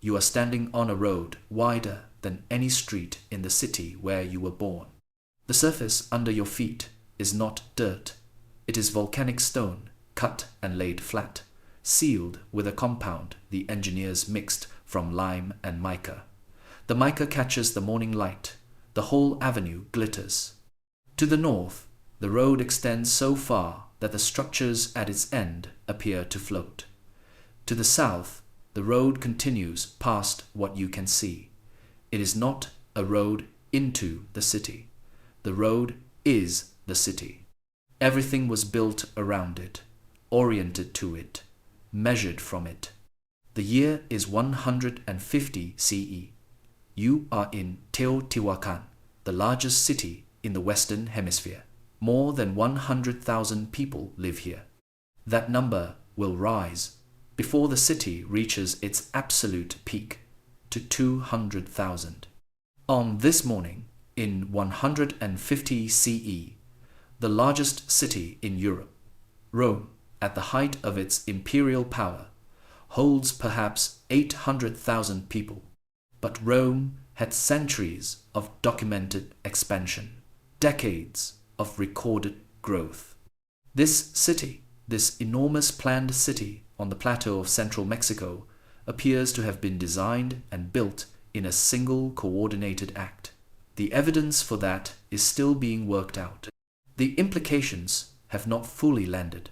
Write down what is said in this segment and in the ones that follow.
You are standing on a road wider than any street in the city where you were born. The surface under your feet is not dirt. It is volcanic stone, cut and laid flat, sealed with a compound the engineers mixed from lime and mica. The mica catches the morning light. The whole avenue glitters. To the north, the road extends so far that the structures at its end appear to float. To the south, the road continues past what you can see. It is not a road into the city. The road is the city. Everything was built around it, oriented to it, measured from it. The year is 150 CE. You are in Teotihuacan, the largest city in the Western Hemisphere. More than 100,000 people live here. That number will rise before the city reaches its absolute peak to 200,000. On this morning, in 150 CE, the largest city in Europe, Rome, at the height of its imperial power, holds perhaps 800,000 people. But Rome had centuries of documented expansion, decades of recorded growth. This city, this enormous planned city on the plateau of central Mexico, appears to have been designed and built in a single coordinated act. The evidence for that is still being worked out. The implications have not fully landed.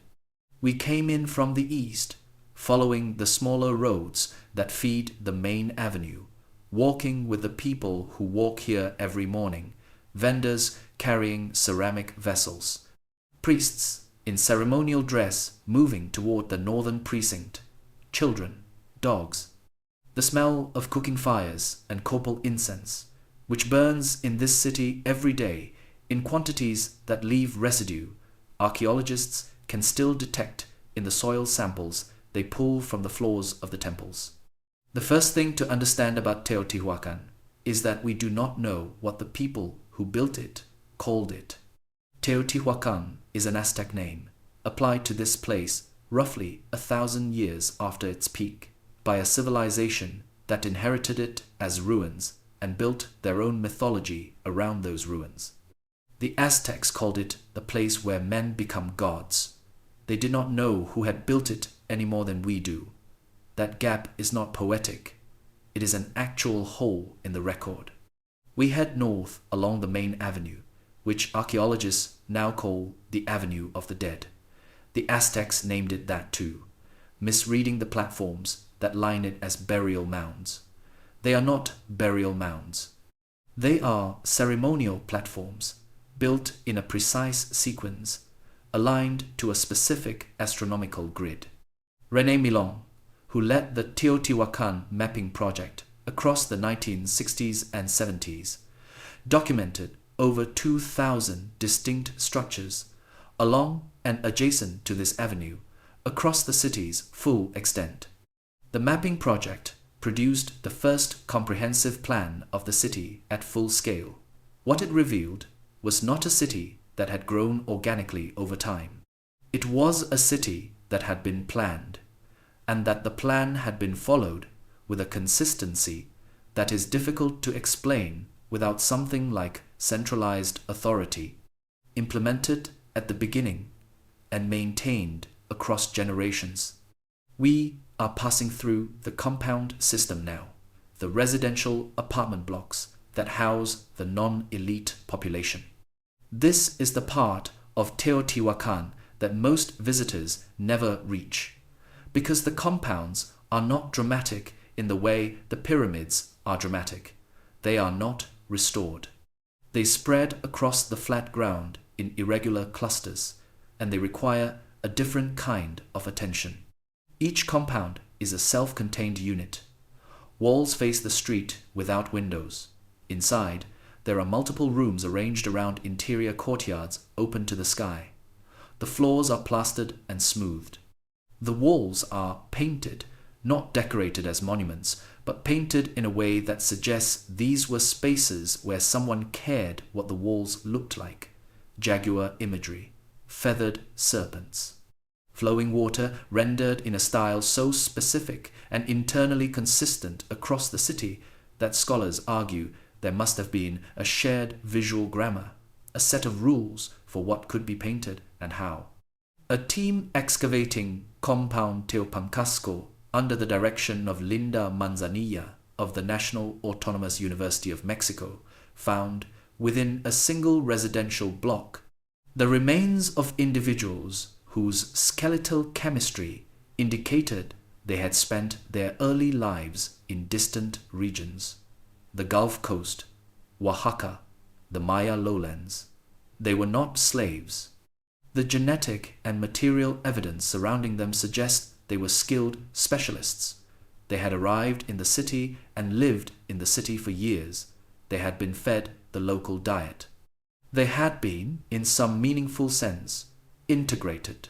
We came in from the east, following the smaller roads that feed the main avenue, walking with the people who walk here every morning, vendors carrying ceramic vessels, priests in ceremonial dress moving toward the northern precinct, children, dogs. The smell of cooking fires and copal incense, which burns in this city every day in quantities that leave residue, archaeologists can still detect in the soil samples they pull from the floors of the temples. The first thing to understand about Teotihuacan is that we do not know what the people who built it called it. Teotihuacan is an Aztec name, applied to this place roughly 1,000 years after its peak, by a civilization that inherited it as ruins and built their own mythology around those ruins. The Aztecs called it the place where men become gods. They did not know who had built it any more than we do. That gap is not poetic. It is an actual hole in the record. We head north along the main avenue, which archaeologists now call the Avenue of the Dead. The Aztecs named it that too, misreading the platforms that line it as burial mounds. They are not burial mounds. They are ceremonial platforms, built in a precise sequence, aligned to a specific astronomical grid. René Millon, who led the Teotihuacan mapping project across the 1960s and 70s, documented over 2,000 distinct structures along and adjacent to this avenue across the city's full extent. The mapping project produced the first comprehensive plan of the city at full scale. What it revealed was not a city that had grown organically over time. It was a city that had been planned, and that the plan had been followed with a consistency that is difficult to explain without something like centralized authority, implemented at the beginning and maintained across generations. We are passing through the compound system now, the residential apartment blocks that house the non-elite population. This is the part of Teotihuacan that most visitors never reach, because the compounds are not dramatic in the way the pyramids are dramatic. They are not restored. They spread across the flat ground in irregular clusters, and they require a different kind of attention. Each compound is a self-contained unit. Walls face the street without windows. Inside, there are multiple rooms arranged around interior courtyards open to the sky. The floors are plastered and smoothed. The walls are painted, not decorated as monuments, but painted in a way that suggests these were spaces where someone cared what the walls looked like. Jaguar imagery, feathered serpents. flowing water rendered in a style so specific and internally consistent across the city that scholars argue there must have been a shared visual grammar, a set of rules for what could be painted and how. A team excavating compound Teotihuacan under the direction of Linda Manzanilla of the National Autonomous University of Mexico found, within a single residential block, the remains of individuals whose skeletal chemistry indicated they had spent their early lives in distant regions: the Gulf Coast, Oaxaca, the Maya lowlands. They were not slaves. The genetic and material evidence surrounding them suggests they were skilled specialists. They had arrived in the city and lived in the city for years. They had been fed the local diet. They had been, in some meaningful sense, integrated.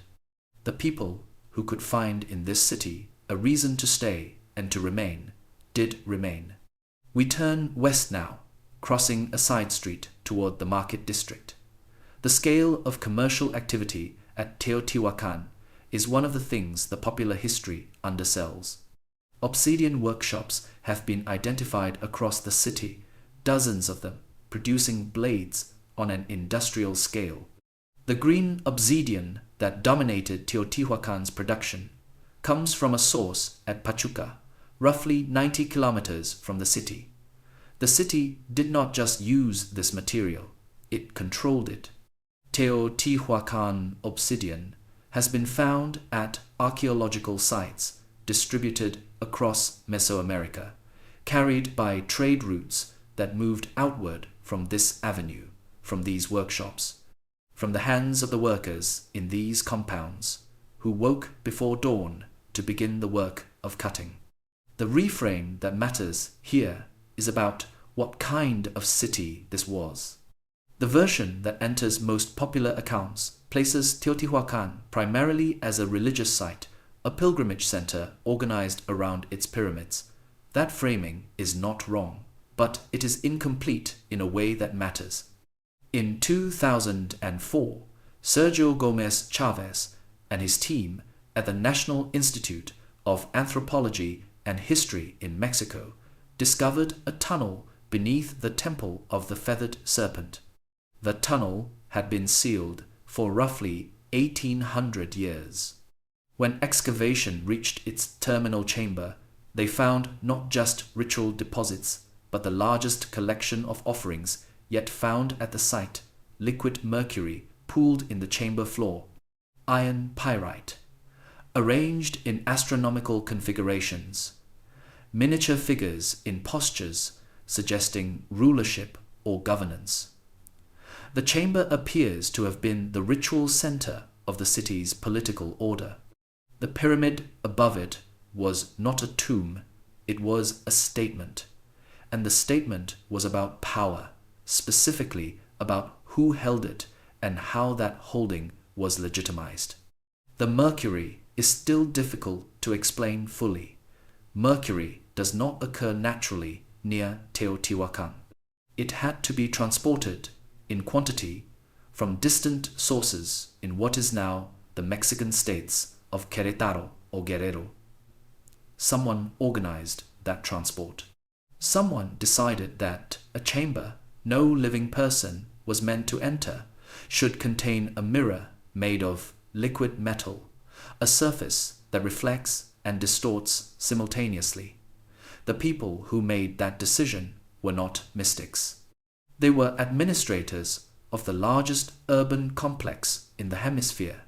The people who could find in this city a reason to stay and to remain did remain. We turn west now, crossing a side street toward the market district. The scale of commercial activity at Teotihuacan is one of the things the popular history undersells. Obsidian workshops have been identified across the city, dozens of them producing blades on an industrial scale. The green obsidian that dominated Teotihuacan's production comes from a source at Pachuca, roughly 90 kilometers from the city. The city did not just use this material, it controlled it. Teotihuacan obsidian has been found at archaeological sites distributed across Mesoamerica, carried by trade routes that moved outward from this avenue, from these workshops, from the hands of the workers in these compounds, who woke before dawn to begin the work of cutting. The refrain that matters here is about what kind of city this was. The version that enters most popular accounts places Teotihuacan primarily as a religious site, a pilgrimage center organized around its pyramids. That framing is not wrong, but it is incomplete in a way that matters. In 2004, Sergio Gomez Chavez and his team at the National Institute of Anthropology and History in Mexico discovered a tunnel beneath the Temple of the Feathered Serpent. The tunnel had been sealed for roughly 1800 years. When excavation reached its terminal chamber, they found not just ritual deposits, but the largest collection of offerings yet found at the site: liquid mercury pooled in the chamber floor, iron pyrite, arranged in astronomical configurations, miniature figures in postures suggesting rulership or governance. The chamber appears to have been the ritual center of the city's political order. The pyramid above it was not a tomb, it was a statement. And the statement was about power, specifically about who held it and how that holding was legitimized. The mercury is still difficult to explain fully. Mercury does not occur naturally near Teotihuacan. It had to be transported in quantity from distant sources in what is now the Mexican states of Querétaro or Guerrero. Someone organized that transport. Someone decided that a chamber no living person was meant to enter should contain a mirror made of liquid metal, a surface that reflects and distorts simultaneously. The people who made that decision were not mystics. They were administrators of the largest urban complex in the hemisphere,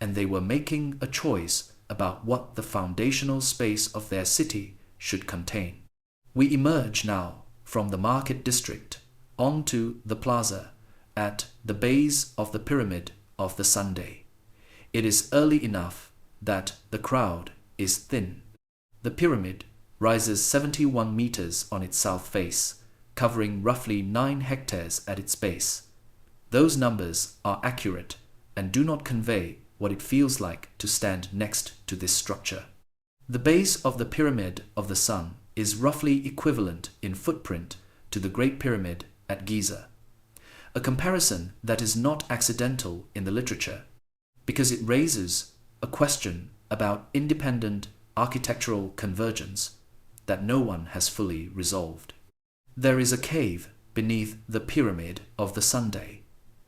and they were making a choice about what the foundational space of their city should contain. We emerge now from the market district onto the plaza at the base of the Pyramid of the Sunday. It is early enough that the crowd is thin. The pyramid rises 71 meters on its south face, covering roughly 9 hectares at its base. Those numbers are accurate and do not convey what it feels like to stand next to this structure. The base of the Pyramid of the Sun is roughly equivalent in footprint to the Great Pyramid at Giza, a comparison that is not accidental in the literature, because it raises a question about independent architectural convergence that no one has fully resolved. There is a cave beneath the Pyramid of the Sunday.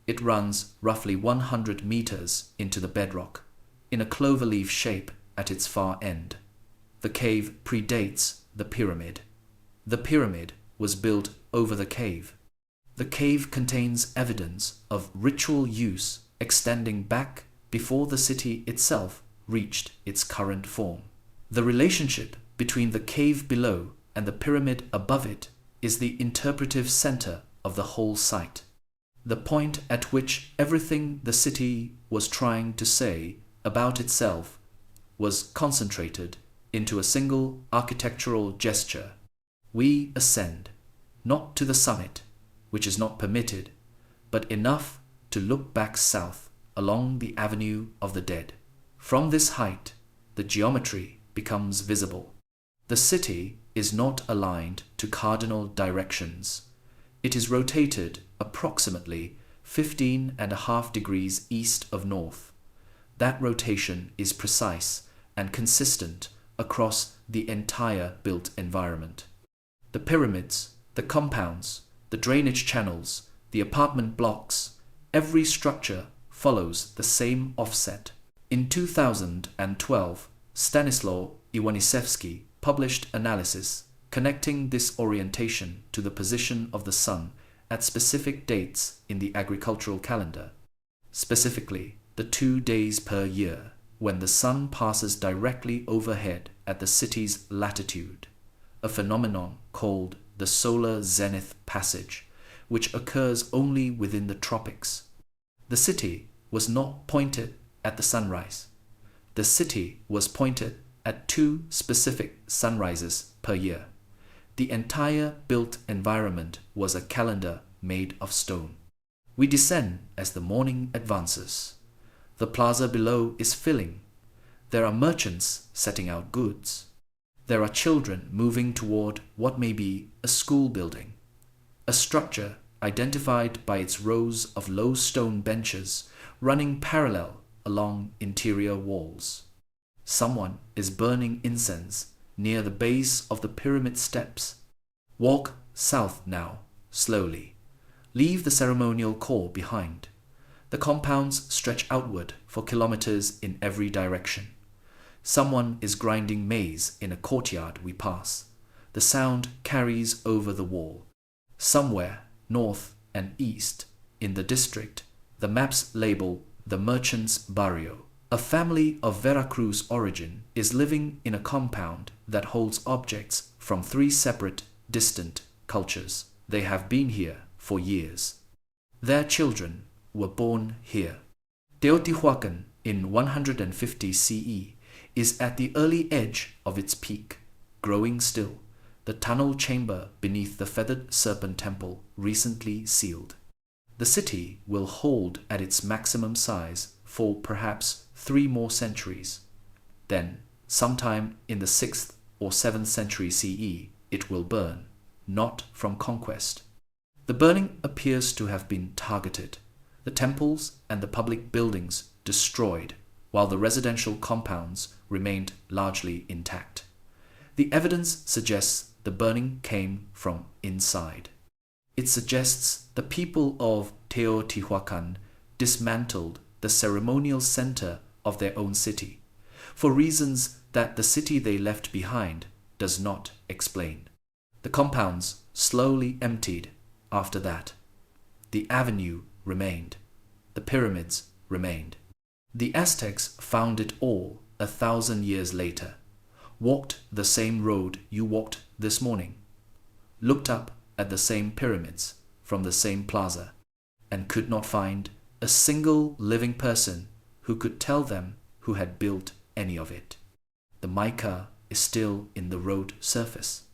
It runs roughly 100 meters into the bedrock, in a cloverleaf shape at its far end. The cave predates the pyramid. The pyramid was built over the cave. The cave contains evidence of ritual use extending back before the city itself reached its current form. The relationship between the cave below and the pyramid above it is the interpretive center of the whole site, the point at which everything the city was trying to say about itself was concentrated into a single architectural gesture. We ascend, not to the summit, which is not permitted, but enough to look back south along the Avenue of the Dead. From this height, the geometry becomes visible. The city is not aligned to cardinal directions. It is rotated approximately 15.5 degrees east of north. That rotation is precise and consistent across the entire built environment. The pyramids, the compounds, the drainage channels, the apartment blocks, every structure follows the same offset. In 2012, Stanislaw Iwanisewski published analysis connecting this orientation to the position of the sun at specific dates in the agricultural calendar, specifically the 2 days per year when the sun passes directly overhead at the city's latitude, a phenomenon called the solar zenith passage, which occurs only within the tropics. The city was not pointed at the sunrise. The city was pointed at 2 specific sunrises per year. The entire built environment was a calendar made of stone. We descend as the morning advances. The plaza below is filling. There are merchants setting out goods. There are children moving toward what may be a school building, a structure identified by its rows of low stone benches running parallel along interior walls. Someone is burning incense near the base of the pyramid steps. Walk south now, slowly. Leave the ceremonial core behind. The compounds stretch outward for kilometers in every direction. Someone is grinding maize in a courtyard we pass. The sound carries over the wall. Somewhere, north and east, in the district, the maps label the merchant's barrio. A family of Veracruz origin is living in a compound that holds objects from 3 separate, distant cultures. They have been here for years. Their children were born here. Teotihuacan in 150 CE is at the early edge of its peak, growing still, the tunnel chamber beneath the feathered serpent temple recently sealed. The city will hold at its maximum size for perhaps 3 more centuries. Then, sometime in the 6th or 7th century CE, it will burn, not from conquest. The burning appears to have been targeted, the temples and the public buildings destroyed, while the residential compounds remained largely intact. The evidence suggests the burning came from inside. It suggests the people of Teotihuacan dismantled the ceremonial center of their own city, for reasons that the city they left behind does not explain. The compounds slowly emptied after that. The avenue remained. The pyramids remained. The Aztecs found it all 1,000 years later, walked the same road you walked this morning, looked up at the same pyramids from the same plaza, and could not find a single living person who could tell them who had built any of it. The mica is still in the road surface.